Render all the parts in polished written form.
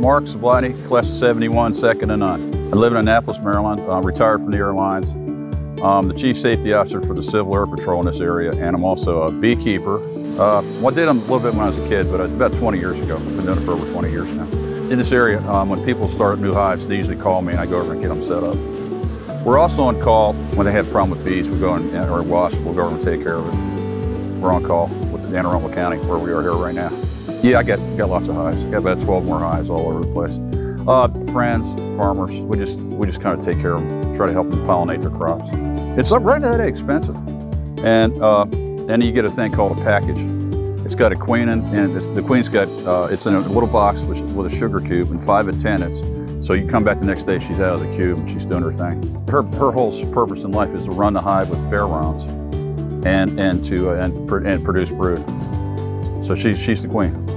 Mark Zablotny, class of 71, second to none. I live in Annapolis, Maryland. I'm retired from the airlines. I'm the chief safety officer for the Civil Air Patrol in this area, and I'm also a beekeeper. I did them a little bit when I was a kid, but about 20 years ago. I've been doing it for over 20 years now. In this area, when people start new hives, they usually call me and I go over and get them set up. We're also on call when they have a problem with bees. We go in, or wasps, we'll go over and take care of it. We're on call with Anne Arundel County, where we are here right now. Yeah, I got lots of hives. I got about 12 more hives all over the place. Friends, farmers, we just kind of take care of them, try to help them pollinate their crops. It's right now expensive, and then you get a thing called a package. It's got a queen in, and the queen's got it's in a little box with a sugar cube and 5 attendants. So you come back the next day, she's out of the cube and she's doing her thing. Her whole purpose in life is to run the hive with pheromones and produce brood. So she's the queen.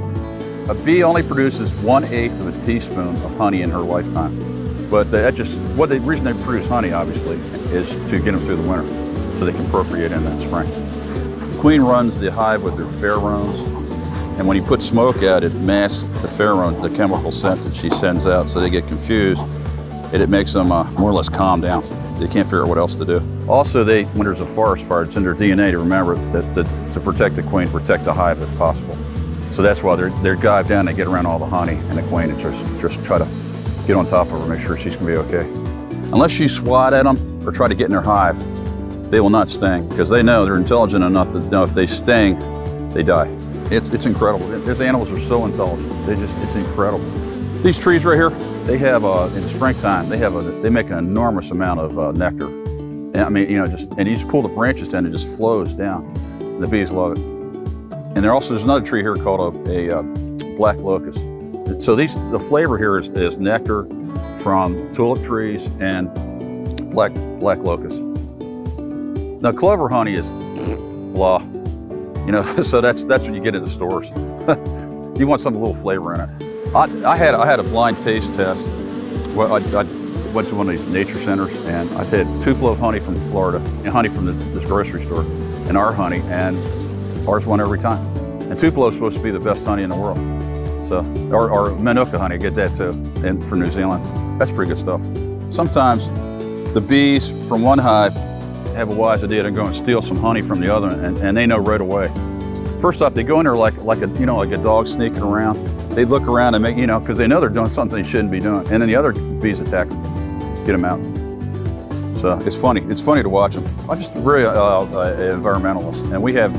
A bee only produces 1/8 of a teaspoon of honey in her lifetime. But the reason they produce honey, obviously, is to get them through the winter so they can procreate in the spring. The queen runs the hive with her pheromones, and when you put smoke out, it masks the pheromone, the chemical scent that she sends out, so they get confused, and it makes them more or less calm down. They can't figure out what else to do. Also, when there's a forest fire, it's in their DNA to remember that to protect the queen, protect the hive if possible. So that's why they're dive down, they get around all the honey and the queen and just try to get on top of her, make sure she's gonna be okay. Unless you swat at them or try to get in their hive, they will not sting, because they know they're intelligent enough to know if they sting, they die. It's incredible. These animals are so intelligent. It's incredible. These trees right here, they have in the springtime, they make an enormous amount of nectar. And, I mean, and you just pull the branches down, it just flows down. The bees love it. And there's another tree here called a black locust. So the flavor here is nectar from tulip trees and black locust. Now clover honey is blah, so that's what you get in the stores. You want some little flavor in it. I had a blind taste test. Well, I went to one of these nature centers and I had Tupelo honey from Florida and honey from this grocery store and our honey, and ours won every time. And Tupelo is supposed to be the best honey in the world. So, or Manuka honey, I get that too, and from New Zealand. That's pretty good stuff. Sometimes the bees from one hive have a wise idea to go and steal some honey from the other, and they know right away. First off, they go in there like a dog sneaking around. They look around and make, because they know they're doing something they shouldn't be doing. And then the other bees attack them, get them out. So it's funny. It's funny to watch them. I'm just really an environmentalist, and we have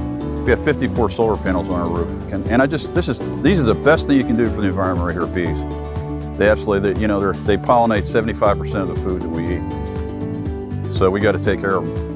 54 solar panels on our roof. And these are the best thing you can do for the environment right here, bees. They absolutely, they pollinate 75% of the food that we eat. So we got to take care of them.